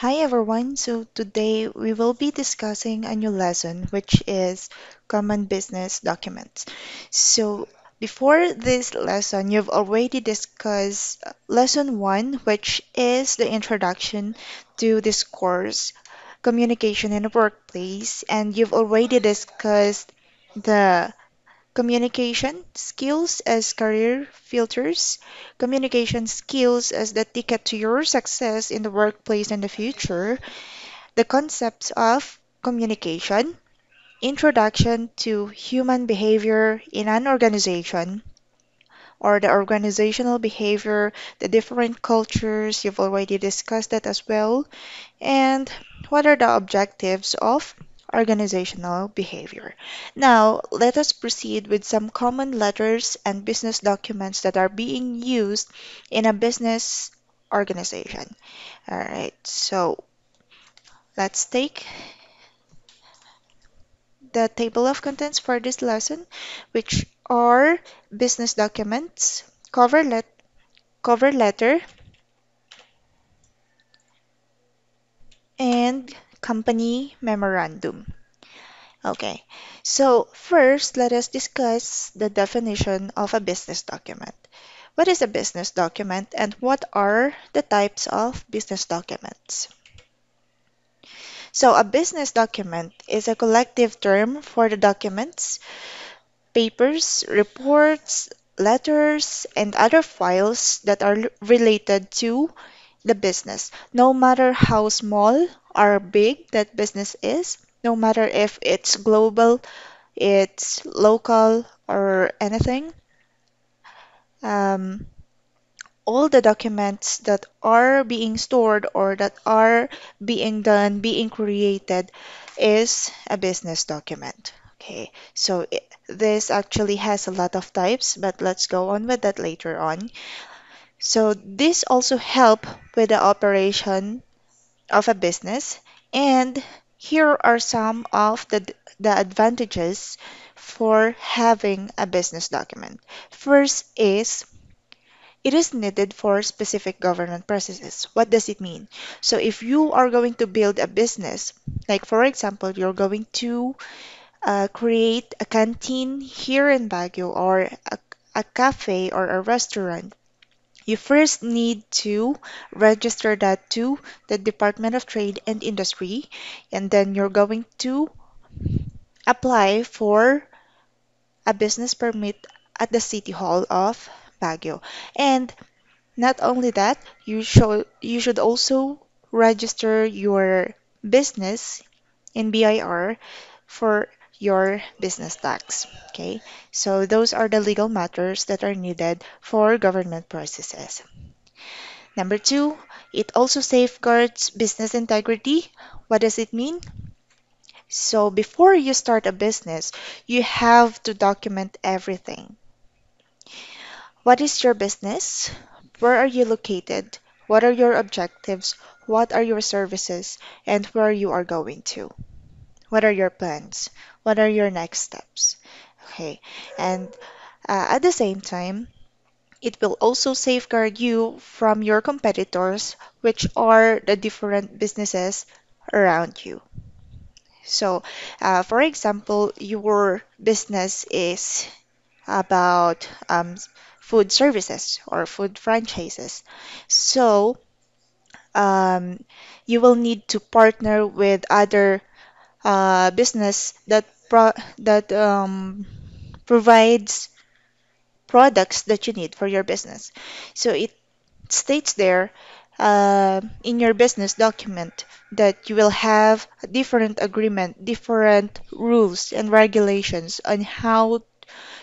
Hi everyone. So today we will be discussing a new lesson which is common business documents. So before this lesson, you've already discussed lesson 1, which is the introduction to this course, communication in the workplace, and you've already discussed the communication skills as career filters, communication skills as the ticket to your success in the workplace in the future, the concepts of communication, introduction to human behavior in an organization, or the organizational behavior, the different cultures, you've already discussed that as well, and what are the objectives of organizational behavior? Now, let us proceed with some common letters and business documents that are being used in a business organization. All right, so let's take the table of contents for this lesson, which are business documents, cover letter, and company memorandum. Okay, so first let us discuss the definition of a business document. What is a business document and what are the types of business documents? So, a business document is a collective term for the documents, papers, reports, letters, and other files that are related to the business, no matter how small or big that business is, no matter if it's global, it's local, or anything. Um, all the documents that are being stored or that are being done, being created, is a business document. Okay, so this actually has a lot of types, but let's go on with that later on. So this also help with the operation of a business, and here are some of the advantages for having a business document. First is it is needed for specific government processes. What does it mean? So if you are going to build a business, like for example, you're going to create a canteen here in Baguio or a cafe or a restaurant, you first need to register that to the Department of Trade and Industry, and then you're going to apply for a business permit at the City Hall of Baguio. And not only that, you should also register your business in BIR for your business tax. Okay, so those are the legal matters that are needed for government processes. Number two, it also safeguards business integrity. What does it mean? So before you start a business, you have to document everything. What is your business? Where are you located? What are your objectives? What are your services? And where you are going to? What are your plans? What are your next steps? Okay. And at the same time, it will also safeguard you from your competitors, which are the different businesses around you. So, for example, your business is about food services or food franchises. So, um, you will need to partner with other business that provides products that you need for your business. So it states there in your business document that you will have a different agreement, different rules and regulations on how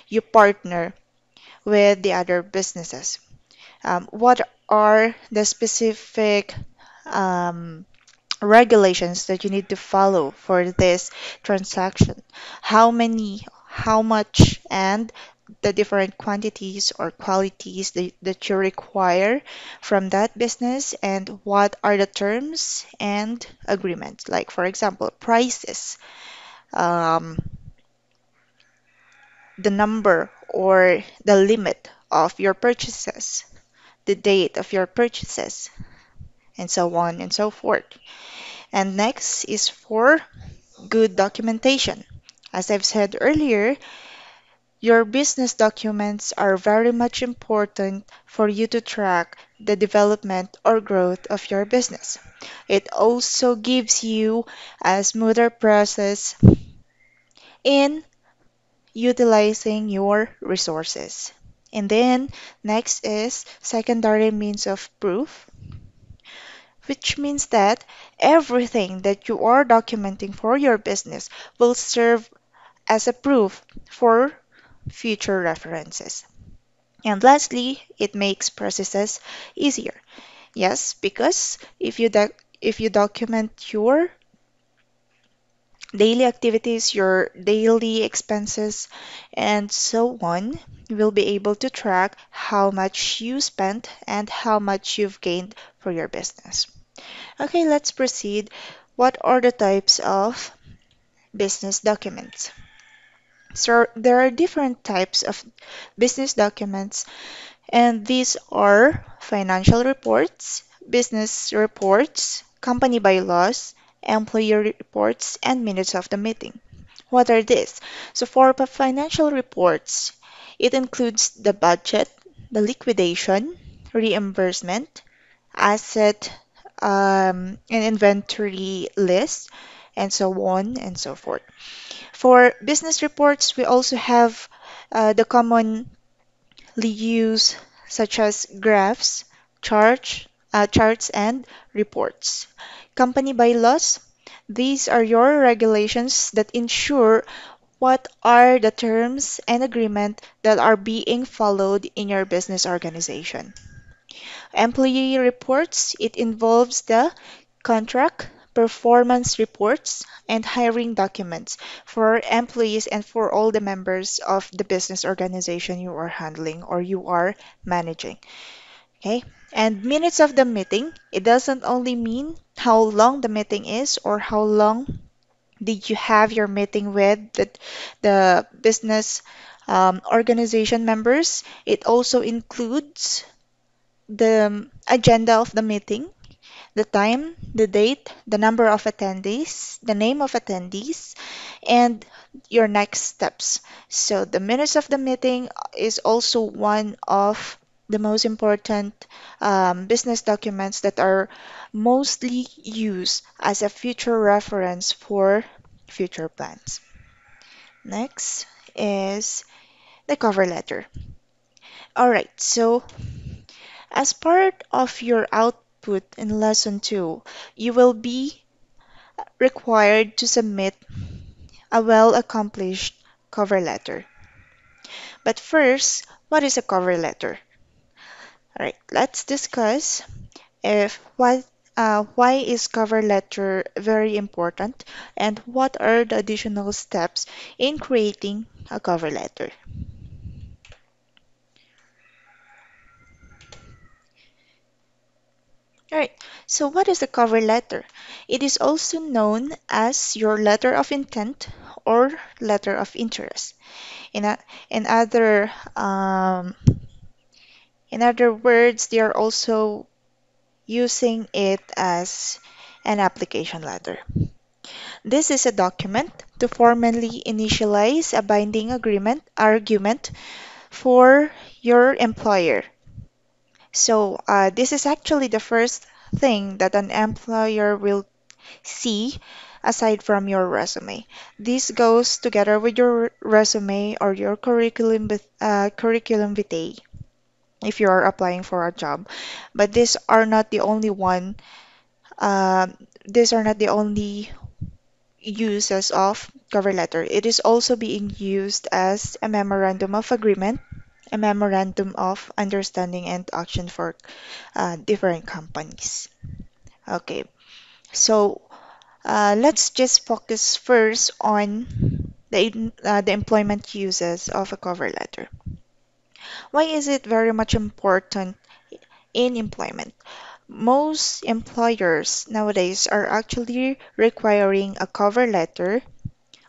you partner with the other businesses. What are the specific um, regulations that you need to follow for this transaction? How many, how much, and the different quantities or qualities that you require from that business, and what are the terms and agreements? Like, for example, prices, um, the number or the limit of your purchases, the date of your purchases, and so on and so forth. And next is for good documentation. As I've said earlier, your business documents are very much important for you to track the development or growth of your business. It also gives you a smoother process in utilizing your resources. And then next is secondary means of proof, which means that everything that you are documenting for your business will serve as a proof for future references. And lastly, it makes processes easier. Yes, because if you document your daily activities, your daily expenses, and so on, you will be able to track how much you spent and how much you've gained for your business. Okay, let's proceed. What are the types of business documents? So there are different types of business documents, and these are financial reports, business reports, company bylaws, employee reports, and minutes of the meeting. What are these? So for the financial reports, it includes the budget, the liquidation, reimbursement, asset and inventory list, and so on and so forth. For business reports, we also have the commonly used such as graphs, charts, and reports. Company bylaws, these are your regulations that ensure what are the terms and agreement that are being followed in your business organization. Employee reports, it involves the contract, performance reports, and hiring documents for employees and for all the members of the business organization you are handling or you are managing. Okay? And minutes of the meeting, it doesn't only mean how long the meeting is or how long did you have your meeting with the business organization members. It also includes the agenda of the meeting, the time, the date, the number of attendees, the name of attendees, and your next steps. So the minutes of the meeting is also one of the most important business documents that are mostly used as a future reference for future plans. Next is the cover letter. All right, so as part of your output in lesson 2, you will be required to submit a well accomplished cover letter. But first, what is a cover letter? All right, let's discuss if why is cover letter very important and what are the additional steps in creating a cover letter. All right, so what is a cover letter? It is also known as your letter of intent or letter of interest. In, a, in other in other words, they are also using it as an application letter. This is a document to formally initialize a binding agreement argument for your employer. So, this is actually the first thing that an employer will see aside from your resume. This goes together with your resume or your curriculum vitae if you are applying for a job. But these are not the only one. These are not the only uses of cover letter. It is also being used as a memorandum of agreement, a memorandum of understanding and action for different companies. Okay, so let's just focus first on the employment uses of a cover letter. Why is it very much important in employment? Most employers nowadays are actually requiring a cover letter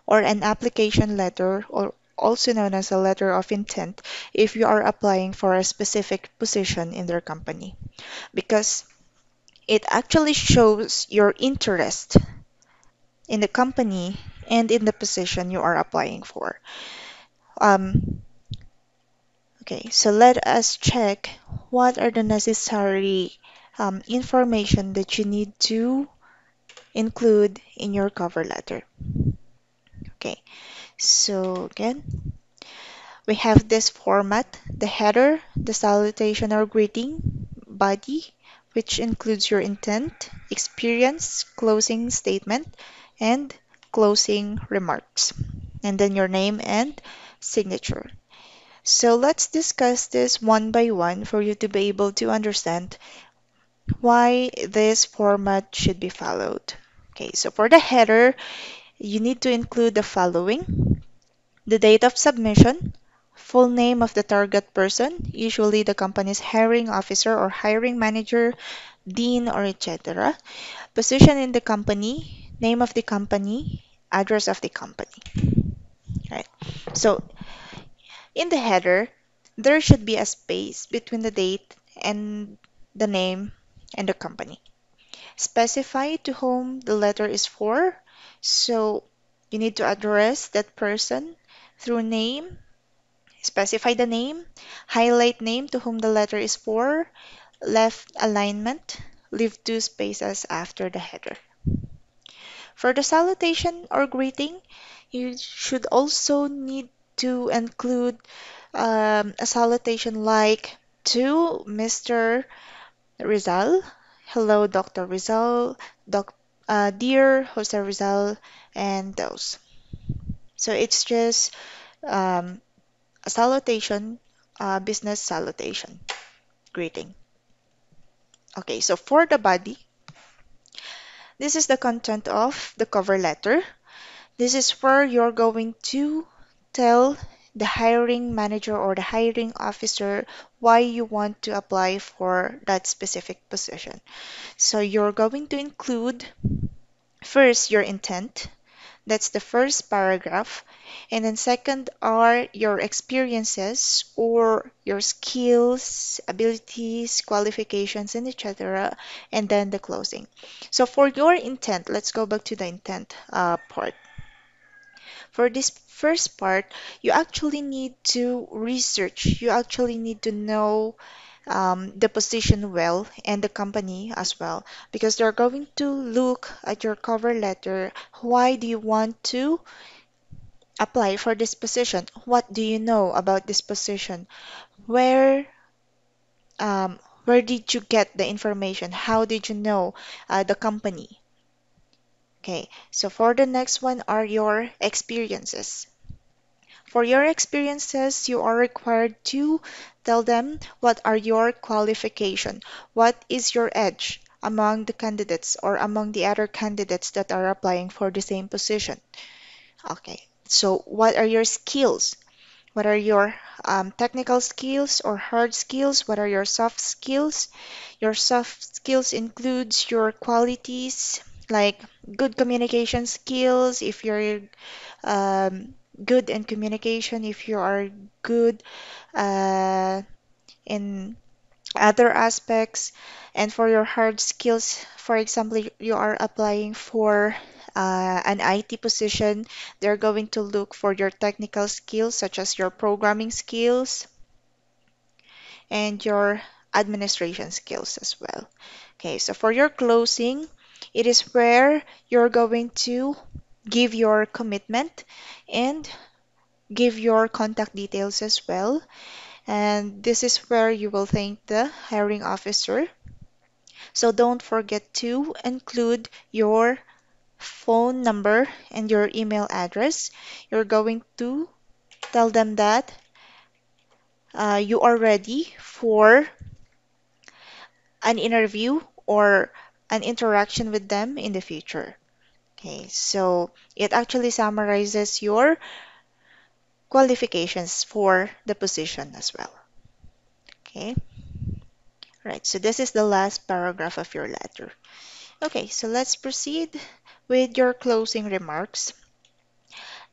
or an application letter, or also known as a letter of intent, if you are applying for a specific position in their company. Because It actually shows your interest in the company and in the position you are applying for. Um, okay, so let us check what are the necessary information that you need to include in your cover letter. Okay, so again, we have this format, the header, the salutation or greeting, body, which includes your intent, experience, closing statement, and closing remarks, and then your name and signature. So let's discuss this one by one for you to be able to understand why this format should be followed. Okay, so for the header, you need to include the following: the date of submission, full name of the target person, usually the company's hiring officer or hiring manager, dean, or etc., position in the company, name of the company, address of the company. Right. So in the header, there should be a space between the date and the name and the company. Specify to whom the letter is for. So you need to address that person through name. Specify the name, highlight name to whom the letter is for, left alignment, leave two spaces after the header. For the salutation or greeting, you should also need to include a salutation like to Mr. Rizal. Hello, Dr. Rizal, dear Jose Rizal, and those. So it's just um, a salutation, business salutation, greeting. Okay, so for the body, this is the content of the cover letter. This is where you're going to tell the hiring manager or the hiring officer why you want to apply for that specific position. So you're going to include first your intent. That's the first paragraph. And then second are your experiences or your skills, abilities, qualifications, and etc. And then the closing. So for your intent, let's go back to the intent part. For this first part, you actually need to research. You actually need to know the position well and the company as well because they're going to look at your cover letter. Why do you want to apply for this position? What do you know about this position? Where where did you get the information? How did you know the company? Okay, so for the next one are your experiences. For your experiences, you are required to tell them what are your qualification, what is your edge among the candidates or among the other candidates that are applying for the same position. Okay, so what are your skills? What are your technical skills or hard skills? What are your soft skills? Your soft skills includes your qualities like good communication skills, if you're um, good in communication, if you are good uh, in other aspects, and for your hard skills, for example, you are applying for an IT position, they're going to look for your technical skills, such as your programming skills and your administration skills as well. Okay, so for your closing, it is where you're going to give your commitment and give your contact details as well. And this is where you will thank the hiring officer. So don't forget to include your phone number and your email address. You're going to tell them that you are ready for an interview or an interaction with them in the future. Okay, so it actually summarizes your qualifications for the position as well. Okay. Right, so this is the last paragraph of your letter. Okay, so let's proceed with your closing remarks.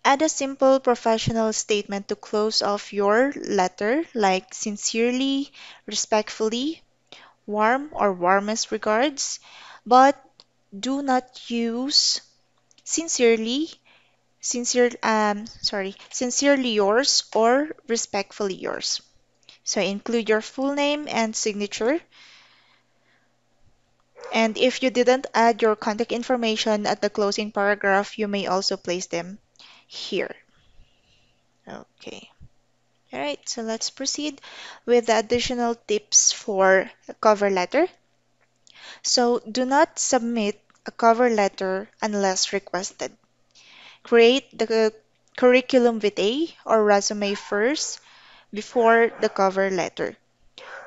Add a simple professional statement to close off your letter, like sincerely, respectfully, warm or warmest regards, but do not use sincerely, sincerely yours or respectfully yours. So include your full name and signature. And if you didn't add your contact information at the closing paragraph, you may also place them here. Okay. All right, so let's proceed with the additional tips for a cover letter. So do not submit a cover letter unless requested. Create the curriculum vitae or resume first before the cover letter.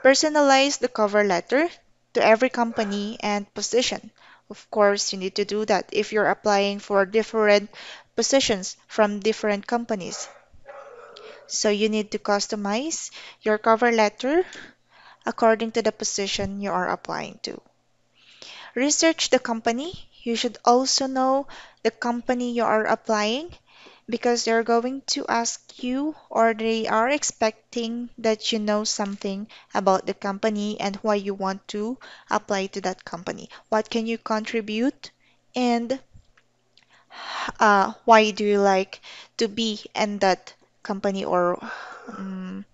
Personalize the cover letter to every company and position. Of course, you need to do that if you're applying for different positions from different companies. So you need to customize your cover letter according to the position you are applying to. Research the company. You should also know the company you are applying because they're going to ask you or they are expecting that you know something about the company and why you want to apply to that company. What can you contribute and why do you like to be in that company or um,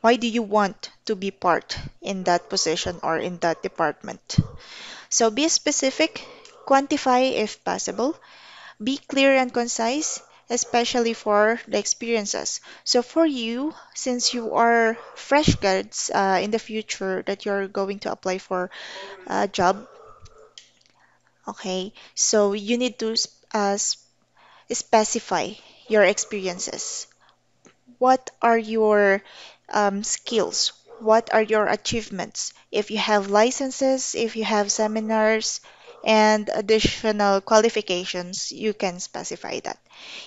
why do you want to be part in that position or in that department? So be specific, quantify if possible, be clear and concise, especially for the experiences. So for you, since you are fresh grads in the future that you're going to apply for a job, okay, so you need to specify your experiences. What are your skills? What are your achievements? If you have licenses, if you have seminars, and additional qualifications, you can specify that.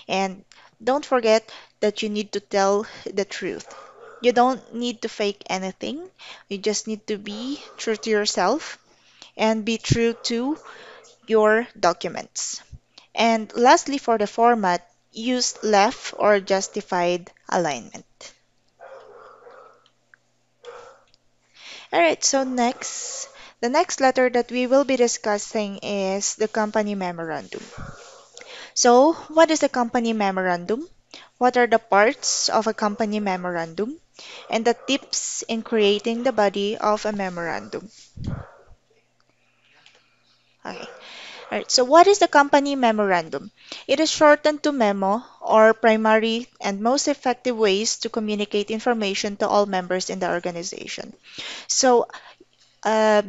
And don't forget that you need to tell the truth. You don't need to fake anything. You just need to be true to yourself and be true to your documents. And lastly, for the format, use left or justified alignment. All right, so the next letter that we will be discussing is the company memorandum. So, what is a company memorandum? What are the parts of a company memorandum? And the tips in creating the body of a memorandum. Okay. All right. So, what is the company memorandum? It is shortened to memo or primary and most effective ways to communicate information to all members in the organization. So,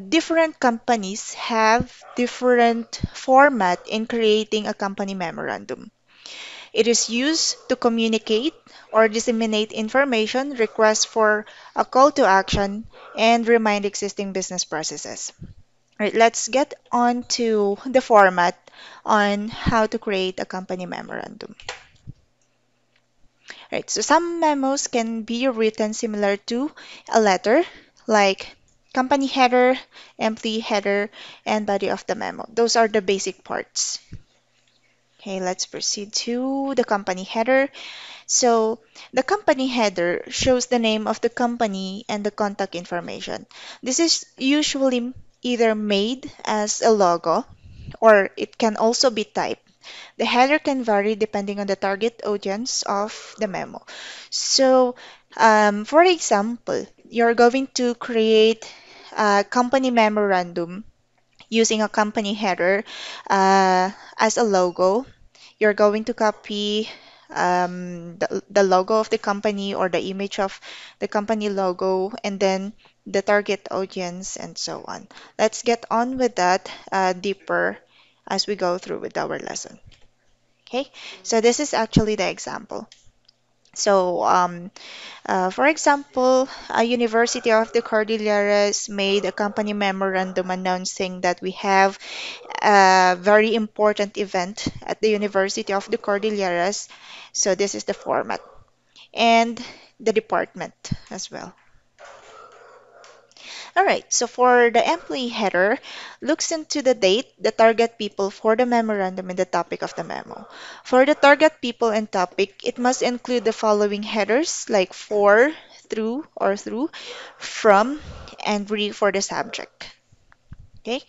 different companies have different format in creating a company memorandum. It is used to communicate or disseminate information, request for a call to action, and remind existing business processes. Right, let's get on to the format on how to create a company memorandum. Right, so some memos can be written similar to a letter, like company header, employee header, and body of the memo. Those are the basic parts. Okay, let's proceed to the company header. So the company header shows the name of the company and the contact information. This is usually either made as a logo or it can also be typed. The header can vary depending on the target audience of the memo. So, for example, you're going to create a company memorandum using a company header as a logo. You're going to copy the logo of the company or the image of the company logo and then the target audience and so on. Let's get on with that deeper as we go through with our lesson. Okay, so this is actually the example. So, for example, a University of the Cordilleras made a company memorandum announcing that we have a very important event at the University of the Cordilleras. So this is the format and the department as well. All right, so for the employee header, looks into the date, the target people for the memorandum, and the topic of the memo. For the target people and topic, it must include the following headers like for, through, from, and re for the subject. Okay,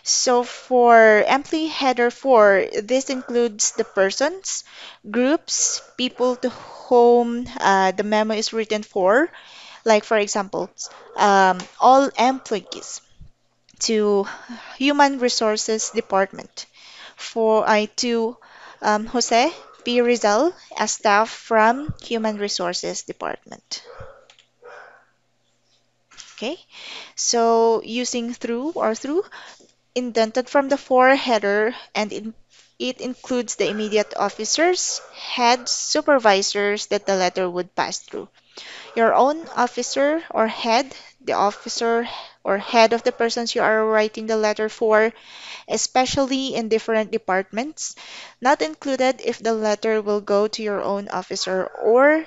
so for employee header 4, this includes the persons, groups, people to whom the memo is written for. Like, for example, all employees to Human Resources Department. For I to Jose P. Rizal, a staff from Human Resources Department. Okay, so using through, indented from the for header, and it includes the immediate officers, heads, supervisors that the letter would pass through. Your own officer or head, the officer or head of the persons you are writing the letter for, especially in different departments, not included if the letter will go to your own officer or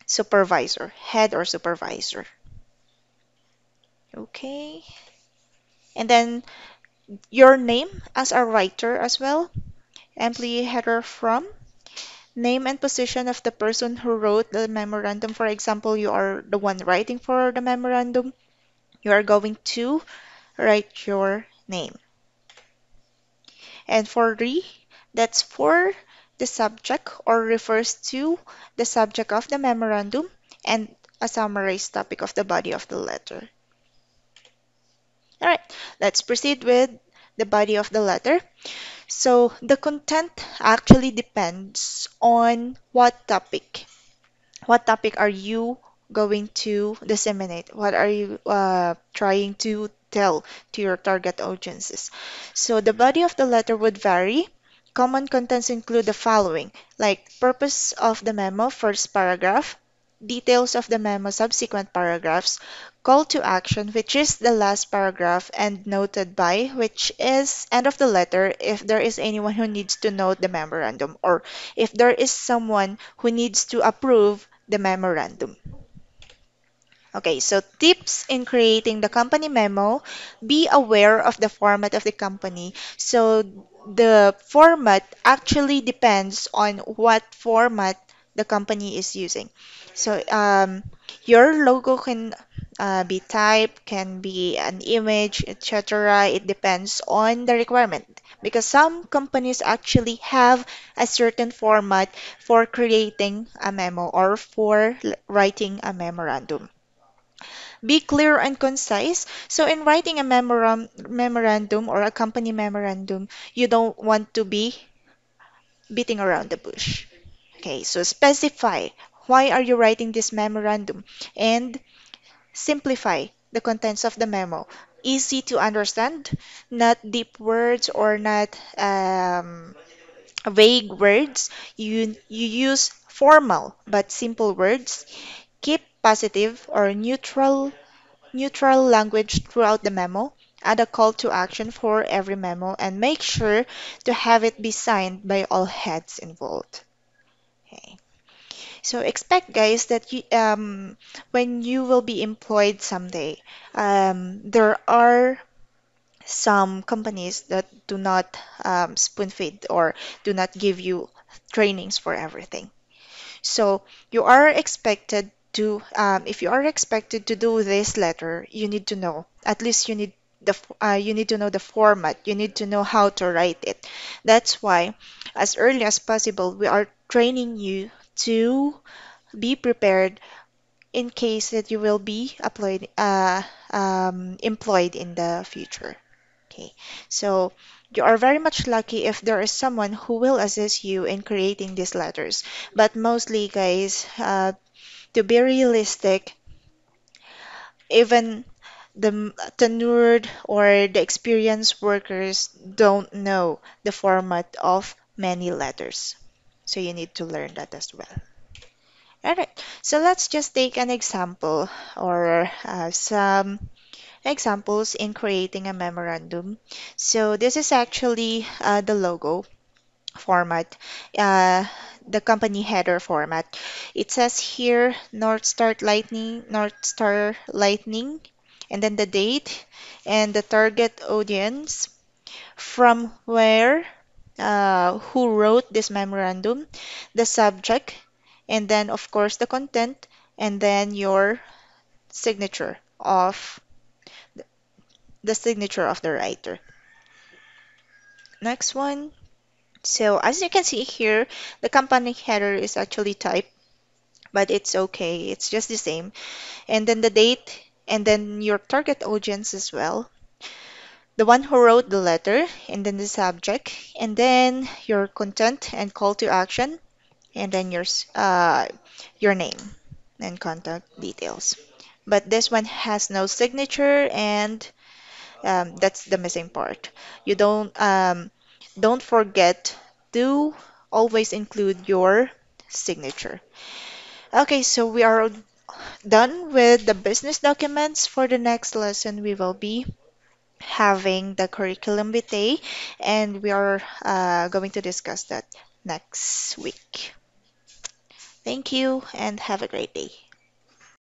supervisor, head or supervisor. Okay. And then your name as a writer as well. Employee header from. Name and position of the person who wrote the memorandum. For example, you are the one writing for the memorandum. You are going to write your name. And for re, that's for the subject or refers to the subject of the memorandum and a summarized topic of the body of the letter. All right, let's proceed with the body of the letter. So the content actually depends on what topic. What topic are you going to disseminate? What are you trying to tell to your target audiences? So the body of the letter would vary. Common contents include the following, like purpose of the memo, first paragraph, details of the memo, subsequent paragraphs, call to action, which is the last paragraph, and noted by, which is end of the letter if there is anyone who needs to note the memorandum or if there is someone who needs to approve the memorandum. Okay, so tips in creating the company memo, be aware of the format of the company. So the format actually depends on what format the company is using. So your logo can be type, can be an image, etc. It depends on the requirement because some companies actually have a certain format for creating a memo or for writing a memorandum. Be clear and concise. So in writing a memorandum or a company memorandum, you don't want to be beating around the bush. Okay, so specify why are you writing this memorandum and simplify the contents of the memo. Easy to understand, not deep words or not vague words. You use formal but simple words. Keep positive or neutral language throughout the memo. Add a call to action for every memo and make sure to have it be signed by all heads involved. Okay. So expect, guys, that when you will be employed someday, there are some companies that do not spoon feed or do not give you trainings for everything. So you are expected to, if you are expected to do this letter, you need to know. At least you need to know the format. You need to know how to write it. That's why, as early as possible, we are training you to be prepared in case that you will be employed in the future. Okay, so you are very much lucky if there is someone who will assist you in creating these letters. But mostly, guys, to be realistic, even the tenured or the experienced workers don't know the format of many letters. So you need to learn that as well. All right, so let's just take an example or some examples in creating a memorandum. So this is actually the logo format, uh, the company header format. It says here North Star Lightning, and then the date and the target audience, from where, who wrote this memorandum, the subject, and then of course the content, and then your signature of the signature of the writer. Next one. So as you can see here, the company header is actually typed, but it's okay. It's just the same. And then the date, and then your target audience as well. The one who wrote the letter, and then the subject, and then your content and call to action, and then your name and contact details. But this one has no signature, and that's the missing part. You don't forget to always include your signature. Okay, so we are done with the business documents. For the next lesson, we will be having the curriculum vitae, and we are going to discuss that next week. Thank you and have a great day.